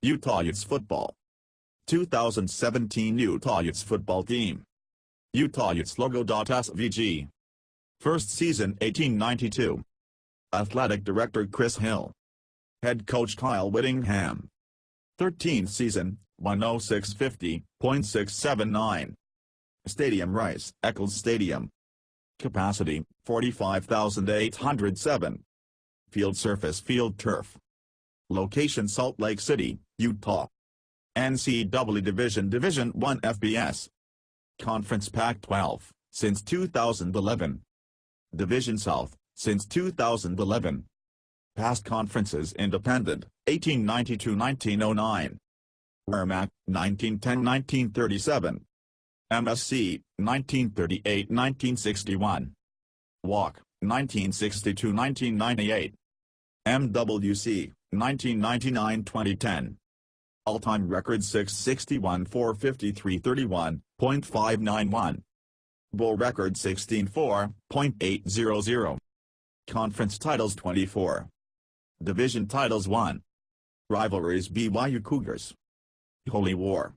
Utah Utes football. 2017 Utah Utes football team. Utah Utes logo. SVG. First season 1892. Athletic Director Chris Hill. Head Coach Kyle Whittingham. 13th season, 10650.679. Stadium Rice Eccles Stadium. Capacity, 45,807. Field surface field turf. Location Salt Lake City, Utah. NCAA Division I FBS. Conference Pac-12, since 2011. Division South, since 2011. Past conferences Independent, 1892-1909. WRMAC, 1910-1937. MSC, 1938-1961. WAC, 1962-1998. MWC, 1999-2010. All-time record 661-453-31.591. Bowl record 16-4.800. Conference titles 24. Division titles 1. Rivalries: BYU Cougars. Holy War.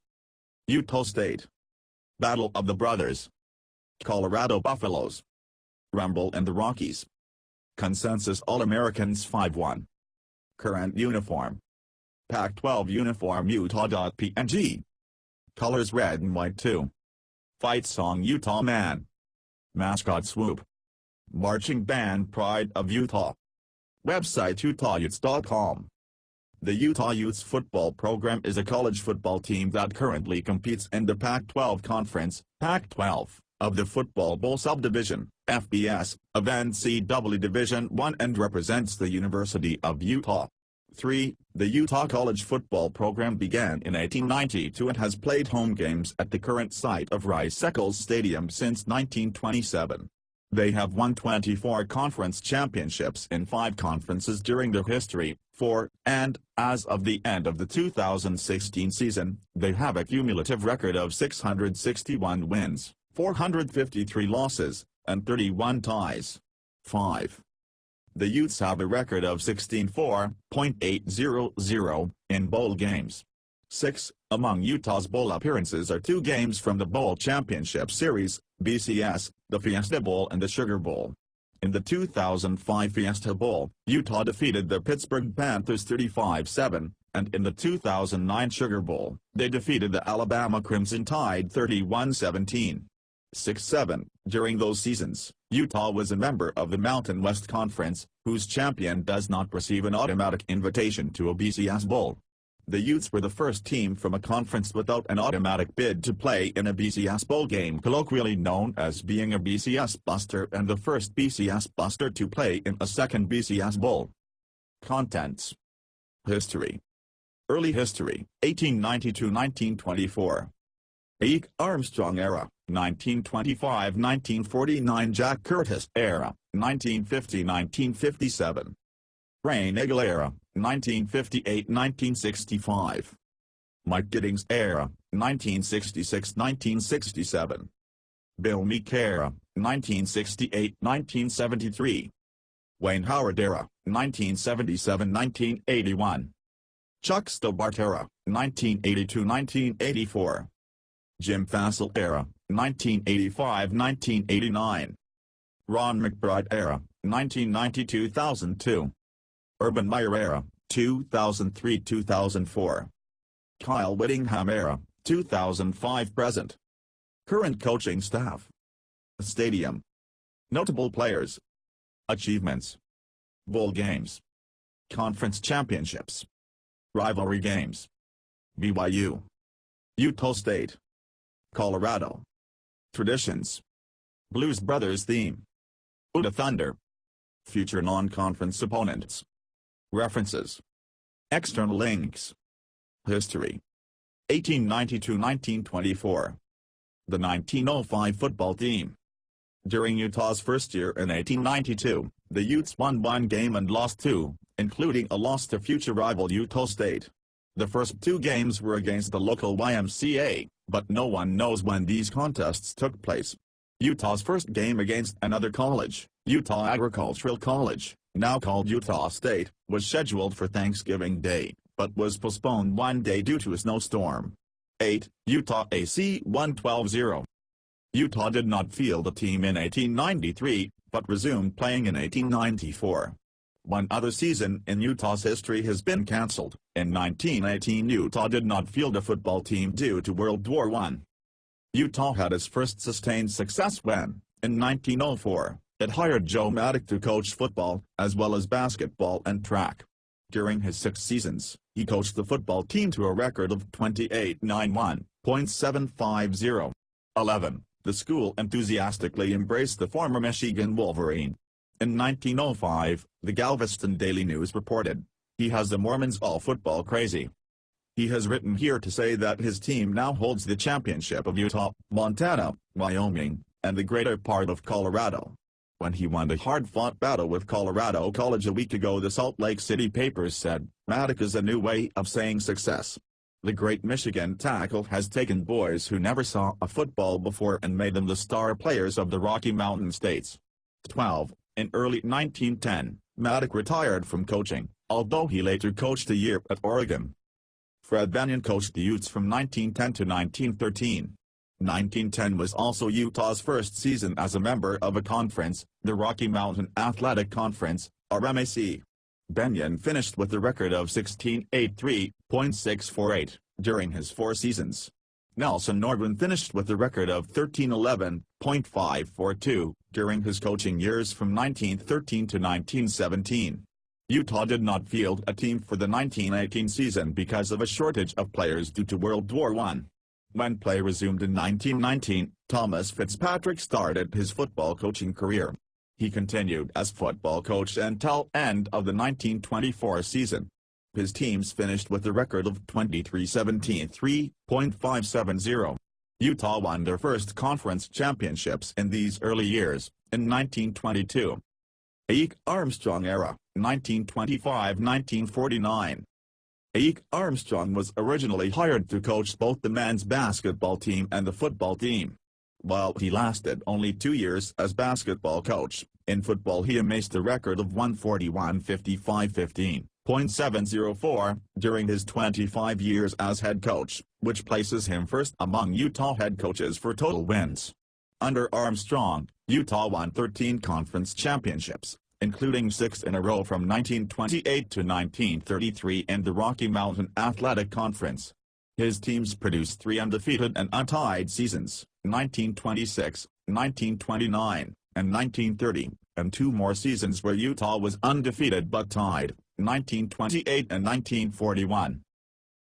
Utah State. Battle of the Brothers. Colorado Buffaloes. Rumble and the Rockies. Consensus All-Americans 5-1. Current uniform. Pac-12 uniform Utah.png. Colors red and white 2. Fight song Utah Man. Mascot Swoop. Marching band Pride of Utah. Website utahutes.com. The Utah Utes football program is a college football team that currently competes in the Pac-12 Conference, Pac-12, of the Football Bowl Subdivision, FBS, of NCAA Division I and represents the University of Utah. 3. The Utah College football program began in 1892 and has played home games at the current site of Rice Eccles Stadium since 1927. They have won 24 conference championships in 5 conferences during their history, 4, and, as of the end of the 2016 season, they have a cumulative record of 661 wins, 453 losses, and 31 ties. 5. The Utes have a record of 16-4.800 in bowl games. 6. Among Utah's bowl appearances are 2 games from the Bowl Championship Series, BCS, the Fiesta Bowl and the Sugar Bowl. In the 2005 Fiesta Bowl, Utah defeated the Pittsburgh Panthers 35-7, and in the 2009 Sugar Bowl, they defeated the Alabama Crimson Tide 31-17. 6-7. During those seasons, Utah was a member of the Mountain West Conference, whose champion does not receive an automatic invitation to a BCS Bowl. The Utes were the first team from a conference without an automatic bid to play in a BCS Bowl game, colloquially known as being a BCS Buster, and the first BCS Buster to play in a second BCS Bowl. Contents. History. Early history, 1892-1924. Ike Armstrong era, 1925-1949. Jack Curtis era, 1950-1957. Rain Eagle era, 1958-1965. Mike Giddings era, 1966-1967. Bill Meek era, 1968-1973. Wayne Howard era, 1977-1981. Chuck Stobart era, 1982-1984. Jim Fassel era, 1985-1989. Ron McBride era, 1990-2002. Urban Meyer era, 2003-2004. Kyle Whittingham era, 2005-present. Current coaching staff. Stadium. Notable players. Achievements. Bowl games. Conference championships. Rivalry games. BYU. Utah State. Colorado. Traditions. Blues Brothers theme. Utah Thunder. Future non-conference opponents. References. External links. History. 1892-1924. The 1905 football team. During Utah's first year in 1892, the Utes won 1 game and lost 2, including a loss to future rival Utah State. The first 2 games were against the local YMCA, but no one knows when these contests took place. Utah's first game against another college, Utah Agricultural College, now called Utah State, was scheduled for Thanksgiving Day, but was postponed one day due to a snowstorm. 8. Utah AC 112-0. Utah did not field a team in 1893, but resumed playing in 1894. One other season in Utah's history has been cancelled. In 1918 Utah did not field a football team due to World War I. Utah had its first sustained success when, in 1904, it hired Joe Maddock to coach football, as well as basketball and track. During his 6 seasons, he coached the football team to a record of 2891.750. 11. The school enthusiastically embraced the former Michigan Wolverine. In 1905, the Galveston Daily News reported, "He has the Mormons all football crazy." He has written here to say that his team now holds the championship of Utah, Montana, Wyoming, and the greater part of Colorado. When he won a hard-fought battle with Colorado College a week ago, the Salt Lake City papers said, "Maddock is a new way of saying success." The great Michigan tackle has taken boys who never saw a football before and made them the star players of the Rocky Mountain States. 12. In early 1910, Maddock retired from coaching, although he later coached a year at Oregon. Fred Bennion coached the Utes from 1910 to 1913. 1910 was also Utah's first season as a member of a conference, the Rocky Mountain Athletic Conference, RMAC. Bennion finished with a record of 1683.648 during his 4 seasons. Nelson Norgren finished with a record of 1311.542 during his coaching years from 1913 to 1917. Utah did not field a team for the 1918 season because of a shortage of players due to World War I. When play resumed in 1919, Thomas Fitzpatrick started his football coaching career. He continued as football coach until end of the 1924 season. His teams finished with a record of 23-73.570. Utah won their first conference championships in these early years, in 1922. Ike Armstrong era, 1925-1949. Ike Armstrong was originally hired to coach both the men's basketball team and the football team. While he lasted only 2 years as basketball coach, in football he amassed a record of 141-55-15.704 during his 25 years as head coach, which places him first among Utah head coaches for total wins. Under Armstrong, Utah won 13 conference championships, including 6 in a row from 1928 to 1933 in the Rocky Mountain Athletic Conference. His teams produced 3 undefeated and untied seasons, 1926, 1929, and 1930, and 2 more seasons where Utah was undefeated but tied, 1928 and 1941.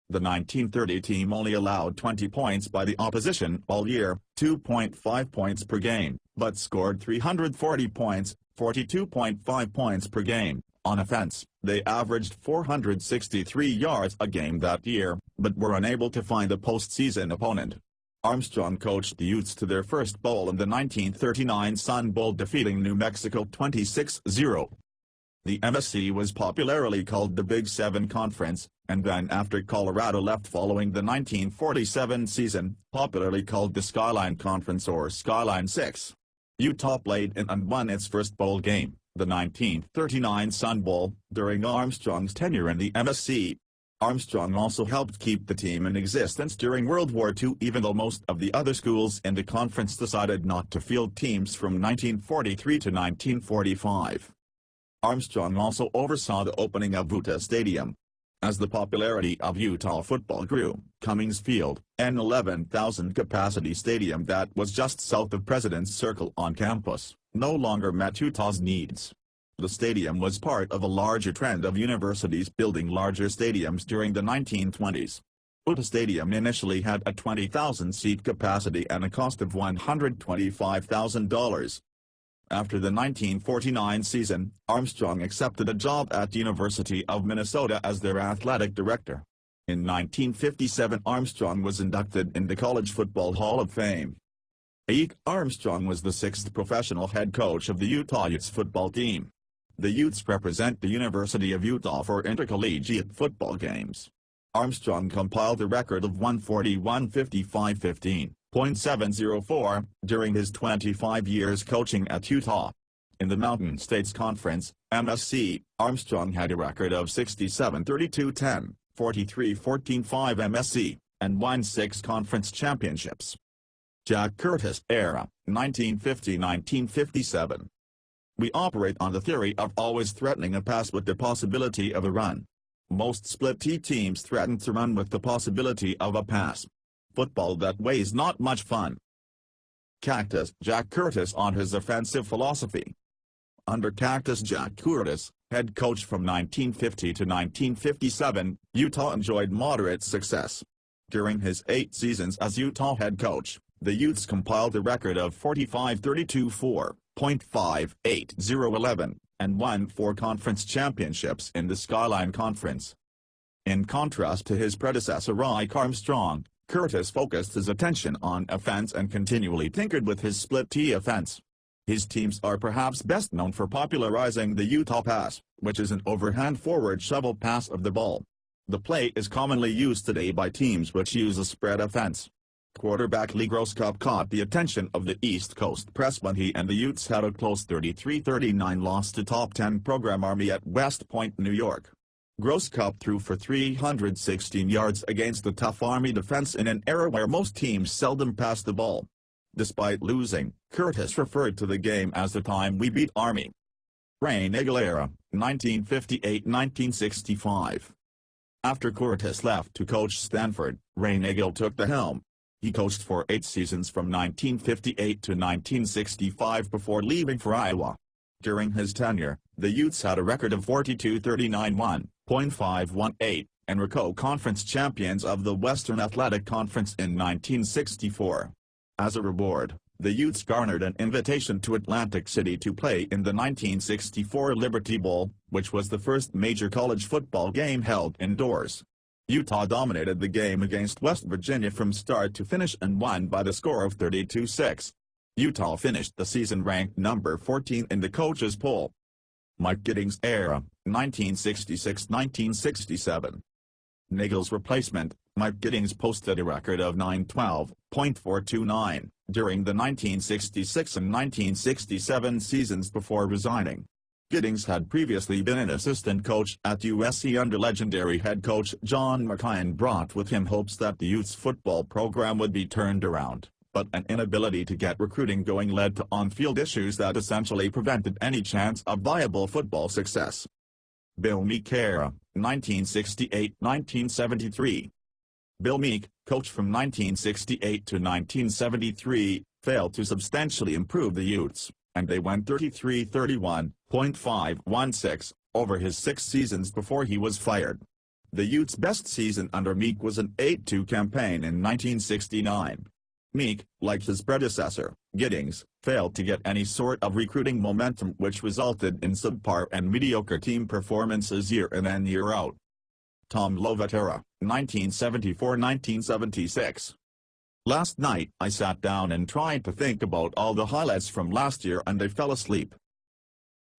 The 1930 team only allowed 20 points by the opposition all year, 2.5 points per game, but scored 340 points, 42.5 points per game. On offense, they averaged 463 yards a game that year, but were unable to find a postseason opponent. Armstrong coached the Utes to their first bowl in the 1939 Sun Bowl, defeating New Mexico 26-0. The MSC was popularly called the Big 7 Conference, and then after Colorado left following the 1947 season, popularly called the Skyline Conference or Skyline 6. Utah played in and won its first bowl game, the 1939 Sun Bowl, during Armstrong's tenure in the MSC. Armstrong also helped keep the team in existence during World War II, even though most of the other schools in the conference decided not to field teams from 1943 to 1945. Armstrong also oversaw the opening of Utah Stadium. As the popularity of Utah football grew, Cummings Field, an 11,000-capacity stadium that was just south of President's Circle on campus, no longer met Utah's needs. The stadium was part of a larger trend of universities building larger stadiums during the 1920s. Utah Stadium initially had a 20,000-seat capacity and a cost of $125,000. After the 1949 season, Armstrong accepted a job at the University of Minnesota as their athletic director. In 1957 Armstrong was inducted in the College Football Hall of Fame. Ike Armstrong was the 6th professional head coach of the Utah Utes football team. The Utes represent the University of Utah for intercollegiate football games. Armstrong compiled a record of 141-55-15.704 during his 25 years coaching at Utah. In the Mountain States Conference, MSC, Armstrong had a record of 67-32-10, 43-14-5 MSC, and won 6 conference championships. Jack Curtis era, 1950-1957. We operate on the theory of always threatening a pass with the possibility of a run. Most split-T teams threaten to run with the possibility of a pass. Football that way is not much fun. Cactus Jack Curtis on his offensive philosophy. Under Cactus Jack Curtis, head coach from 1950 to 1957, Utah enjoyed moderate success. During his 8 seasons as Utah head coach, the Utes compiled a record of 45-32-4.58011, and won 4 conference championships in the Skyline Conference. In contrast to his predecessor Ike Armstrong, Curtis focused his attention on offense and continually tinkered with his split-T offense. His teams are perhaps best known for popularizing the Utah pass, which is an overhand forward shovel pass of the ball. The play is commonly used today by teams which use a spread offense. Quarterback Lee Grosskopf caught the attention of the East Coast press when he and the Utes had a close 33-39 loss to top 10 program Army at West Point, New York. Grosskopf threw for 316 yards against the tough Army defense in an era where most teams seldom passed the ball. Despite losing, Curtis referred to the game as the time we beat Army. Rain Eagle era, 1958-1965. After Curtis left to coach Stanford, Rain Eagle took the helm. He coached for 8 seasons from 1958 to 1965 before leaving for Iowa. During his tenure, the Utes had a record of 42-39-1.518, and were co-conference champions of the Western Athletic Conference in 1964. As a reward, the Utes garnered an invitation to Atlantic City to play in the 1964 Liberty Bowl, which was the first major college football game held indoors. Utah dominated the game against West Virginia from start to finish and won by the score of 32-6. Utah finished the season ranked number 14 in the coaches' poll. Mike Giddings era, 1966-1967. Nagel's replacement, Mike Giddings posted a record of 912.429 during the 1966 and 1967 seasons before resigning. Giddings had previously been an assistant coach at USC under legendary head coach John McKay and brought with him hopes that the Utes football program would be turned around, but an inability to get recruiting going led to on-field issues that essentially prevented any chance of viable football success. Bill Meek era, 1968-1973. Bill Meek, coach from 1968 to 1973, failed to substantially improve the Utes, and they went 33-31.516 over his 6 seasons before he was fired. The Utes' best season under Meek was an 8-2 campaign in 1969. Meek, like his predecessor, Giddings, failed to get any sort of recruiting momentum, which resulted in subpar and mediocre team performances year in and year out. Tom Lovett era, 1974-1976. Last night I sat down and tried to think about all the highlights from last year and I fell asleep.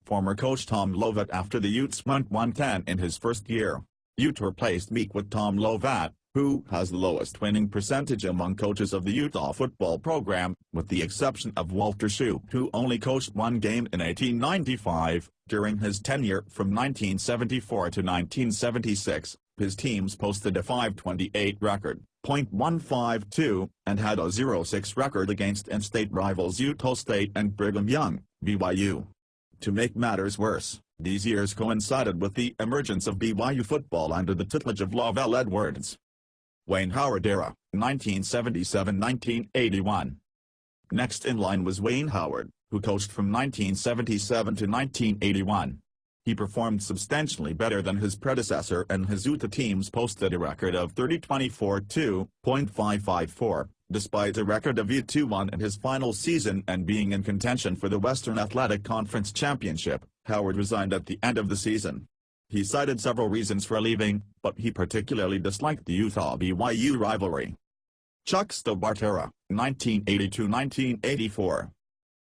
Former coach Tom Lovett after the Utes went 110 in his first year. Ute replaced Meek with Tom Lovett, who has the lowest winning percentage among coaches of the Utah football program, with the exception of Walter Shoup, who only coached 1 game in 1895. During his tenure from 1974 to 1976, his teams posted a .528 record, .152, and had a .06 record against in-state rivals Utah State and Brigham Young, BYU. To make matters worse, these years coincided with the emergence of BYU football under the tutelage of Lavelle Edwards. Wayne Howard era, 1977-1981. Next in line was Wayne Howard, who coached from 1977 to 1981. He performed substantially better than his predecessor, and his Utah teams posted a record of 30-24-2.554, despite a record of 2-1 in his final season and being in contention for the Western Athletic Conference Championship. Howard resigned at the end of the season. He cited several reasons for leaving, but he particularly disliked the Utah-BYU rivalry. Chuck Stobart era, 1982-1984.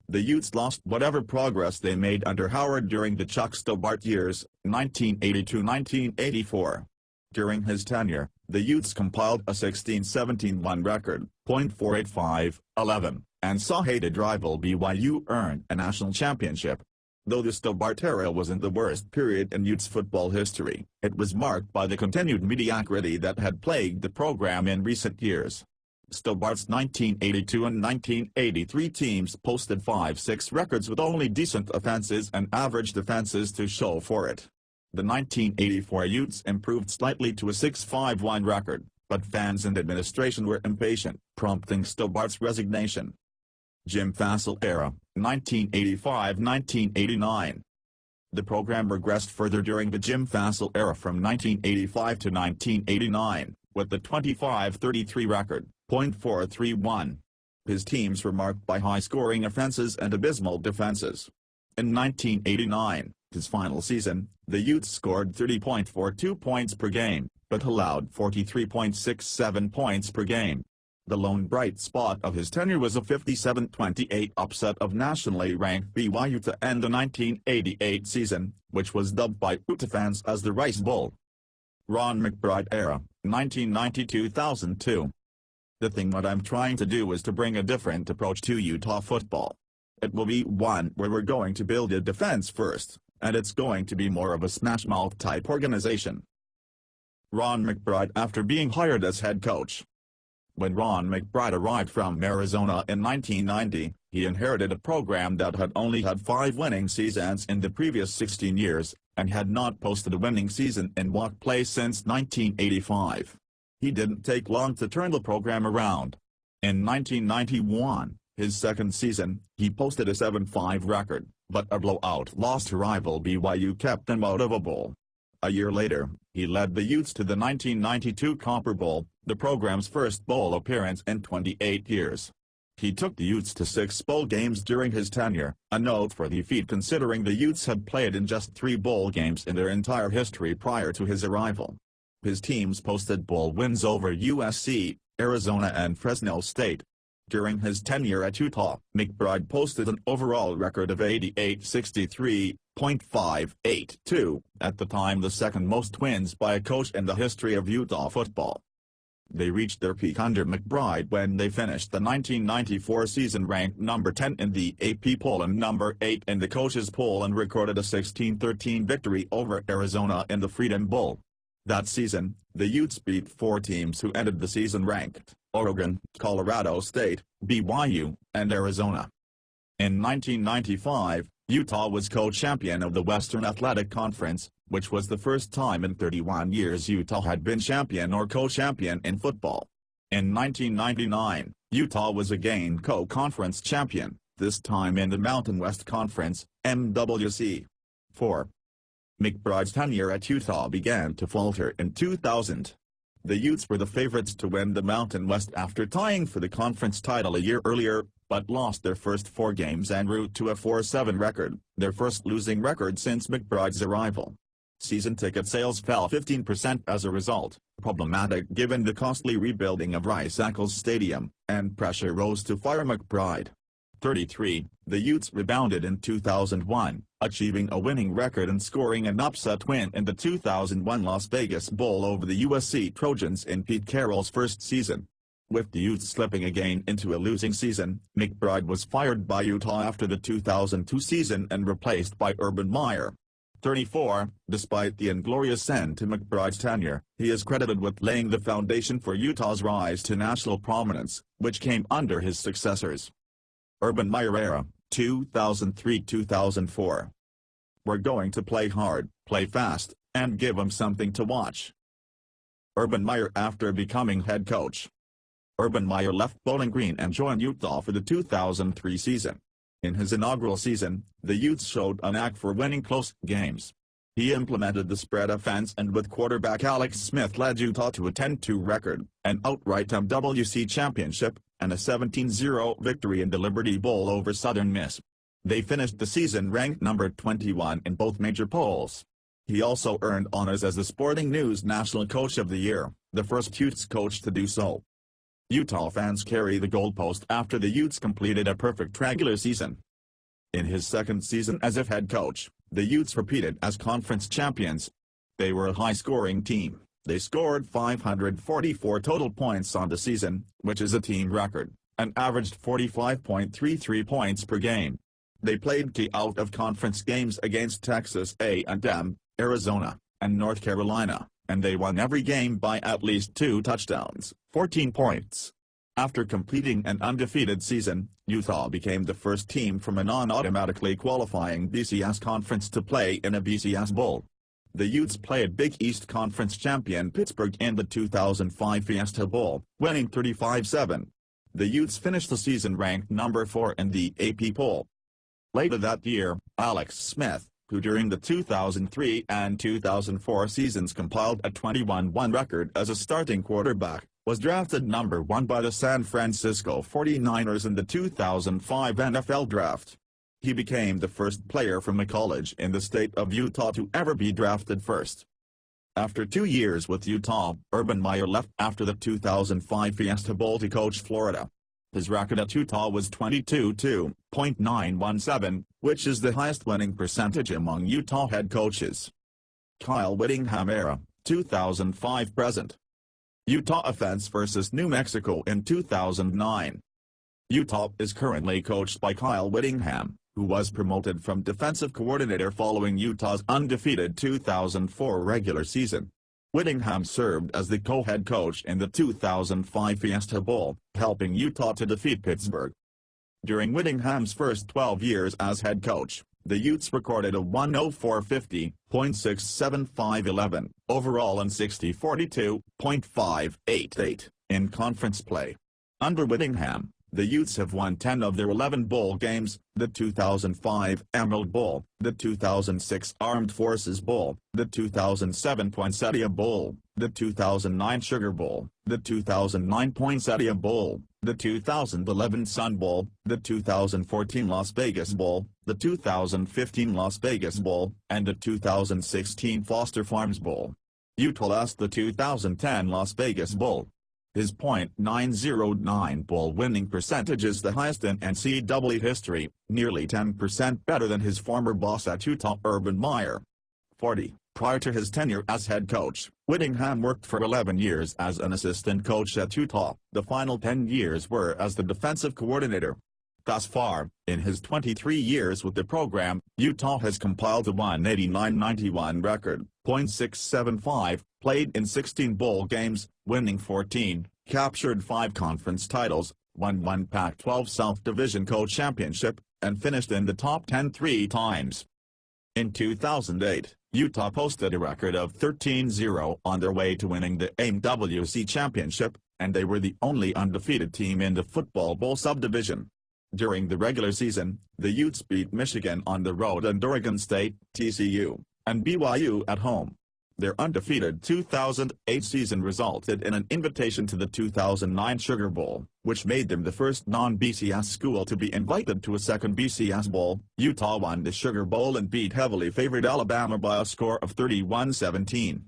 The Utes lost whatever progress they made under Howard during the Chuck Stobart years, 1982-1984. During his tenure, the Utes compiled a 16-17-1 record, .485-11, and saw hated rival BYU earn a national championship. Though the Stobart era wasn't the worst period in Utes football history, it was marked by the continued mediocrity that had plagued the program in recent years. Stobart's 1982 and 1983 teams posted 5-6 records with only decent offenses and average defenses to show for it. The 1984 Utes improved slightly to a 6-5-1 record, but fans and administration were impatient, prompting Stobart's resignation. Jim Fassel era, 1985–1989. The program regressed further during the Jim Fassel era from 1985 to 1989, with the 25-33 record, .431. His teams were marked by high-scoring offenses and abysmal defenses. In 1989, his final season, the Utes scored 30.42 points per game, but allowed 43.67 points per game. The lone bright spot of his tenure was a 57-28 upset of nationally ranked BYU to end the 1988 season, which was dubbed by Utah fans as the Rice Bowl. Ron McBride era, 1990–2002. The thing what I'm trying to do is to bring a different approach to Utah football. It will be one where we're going to build a defense first, and it's going to be more of a smash-mouth type organization. Ron McBride after being hired as head coach. When Ron McBride arrived from Arizona in 1990, he inherited a program that had only had 5 winning seasons in the previous 16 years, and had not posted a winning season in walk play since 1985. He didn't take long to turn the program around. In 1991, his second season, he posted a 7-5 record, but a blowout loss to rival BYU kept him out of a bowl. A year later, he led the Utes to the 1992 Copper Bowl, the program's first bowl appearance in 28 years. He took the Utes to 6 bowl games during his tenure, a noteworthy feat considering the Utes had played in just 3 bowl games in their entire history prior to his arrival. His teams posted bowl wins over USC, Arizona and Fresno State. During his tenure at Utah, McBride posted an overall record of 88-63.582, at the time the second most wins by a coach in the history of Utah football. They reached their peak under McBride when they finished the 1994 season ranked number 10 in the AP poll and number 8 in the coaches poll and recorded a 16-13 victory over Arizona in the Freedom Bowl. That season, the Utes beat 4 teams who ended the season ranked: Oregon, Colorado State, BYU, and Arizona. In 1995, Utah was co-champion of the Western Athletic Conference, which was the first time in 31 years Utah had been champion or co-champion in football. In 1999, Utah was again co-conference champion, this time in the Mountain West Conference, MWC. 4. McBride's tenure at Utah began to falter in 2000. The Utes were the favorites to win the Mountain West after tying for the conference title a year earlier, but lost their first 4 games en route to a 4-7 record, their first losing record since McBride's arrival. Season ticket sales fell 15% as a result, problematic given the costly rebuilding of Rice-Eccles Stadium, and pressure rose to fire McBride. 33, the Utes rebounded in 2001, achieving a winning record and scoring an upset win in the 2001 Las Vegas Bowl over the USC Trojans in Pete Carroll's first season. With the Utes slipping again into a losing season, McBride was fired by Utah after the 2002 season and replaced by Urban Meyer. 34, despite the inglorious end to McBride's tenure, he is credited with laying the foundation for Utah's rise to national prominence, which came under his successors. Urban Meyer era, 2003–2004. We're going to play hard, play fast, and give them something to watch. Urban Meyer after becoming head coach. Urban Meyer left Bowling Green and joined Utah for the 2003 season. In his inaugural season, the Utes showed a knack for winning close games. He implemented the spread offense and with quarterback Alex Smith led Utah to a 10-2 record, an outright MWC championship, and a 17-0 victory in the Liberty Bowl over Southern Miss. They finished the season ranked number 21 in both major polls. He also earned honors as the Sporting News National Coach of the Year, the first Utes coach to do so. Utah fans carry the goalpost after the Utes completed a perfect regular season. In his second season as a head coach, the Utes repeated as conference champions. They were a high-scoring team. They scored 544 total points on the season, which is a team record, and averaged 45.33 points per game. They played key out-of-conference games against Texas A&M, Arizona, and North Carolina, and they won every game by at least 2 touchdowns, 14 points. After completing an undefeated season, Utah became the first team from a non-automatically qualifying BCS conference to play in a BCS Bowl. The Utes played Big East Conference champion Pittsburgh in the 2005 Fiesta Bowl, winning 35-7. The Utes finished the season ranked number 4 in the AP poll. Later that year, Alex Smith, who during the 2003 and 2004 seasons compiled a 21-1 record as a starting quarterback, was drafted number 1 by the San Francisco 49ers in the 2005 NFL Draft. He became the first player from a college in the state of Utah to ever be drafted first. After 2 years with Utah, Urban Meyer left after the 2005 Fiesta Bowl to coach Florida. His record at Utah was 22.917, which is the highest winning percentage among Utah head coaches. Kyle Whittingham era, 2005-present. Utah offense versus New Mexico in 2009. Utah is currently coached by Kyle Whittingham, who was promoted from defensive coordinator following Utah's undefeated 2004 regular season. Whittingham served as the co-head coach in the 2005 Fiesta Bowl, helping Utah to defeat Pittsburgh. During Whittingham's first 12 years as head coach, the Utes recorded a 104.50.67511 overall and 60.42.588 in conference play. Under Whittingham, the Utes have won 10 of their 11 bowl games, the 2005 Emerald Bowl, the 2006 Armed Forces Bowl, the 2007 Poinsettia Bowl, the 2009 Sugar Bowl, the 2009 Poinsettia Bowl, the 2011 Sun Bowl, the 2014 Las Vegas Bowl, the 2015 Las Vegas Bowl, and the 2016 Foster Farms Bowl. Utah lost the 2010 Las Vegas Bowl. His .909 bowl winning percentage is the highest in NCAA history, nearly 10% better than his former boss at Utah, Urban Meyer. 40. Prior to his tenure as head coach, Whittingham worked for 11 years as an assistant coach at Utah. The final 10 years were as the defensive coordinator. Thus far, in his 23 years with the program, Utah has compiled a 189-91 record, .675, played in 16 bowl games, winning 14, captured 5 conference titles, won 1 Pac-12 South Division co-championship, and finished in the top 10 3 times. In 2008, Utah posted a record of 13-0 on their way to winning the AMWC championship, and they were the only undefeated team in the Football Bowl subdivision. During the regular season, the Utes beat Michigan on the road and Oregon State, TCU, and BYU at home. Their undefeated 2008 season resulted in an invitation to the 2009 Sugar Bowl, which made them the first non-BCS school to be invited to a second BCS Bowl. Utah won the Sugar Bowl and beat heavily favored Alabama by a score of 31-17.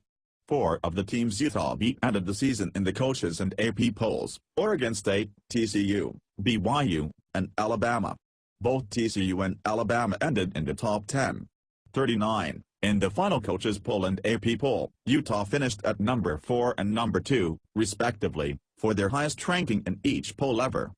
4 of the teams Utah beat ended the season in the coaches and AP polls: Oregon State, TCU, BYU, and Alabama. Both TCU and Alabama ended in the top 10. 39. In the final coaches poll and AP poll, Utah finished at number 4 and number 2, respectively, for their highest ranking in each poll ever.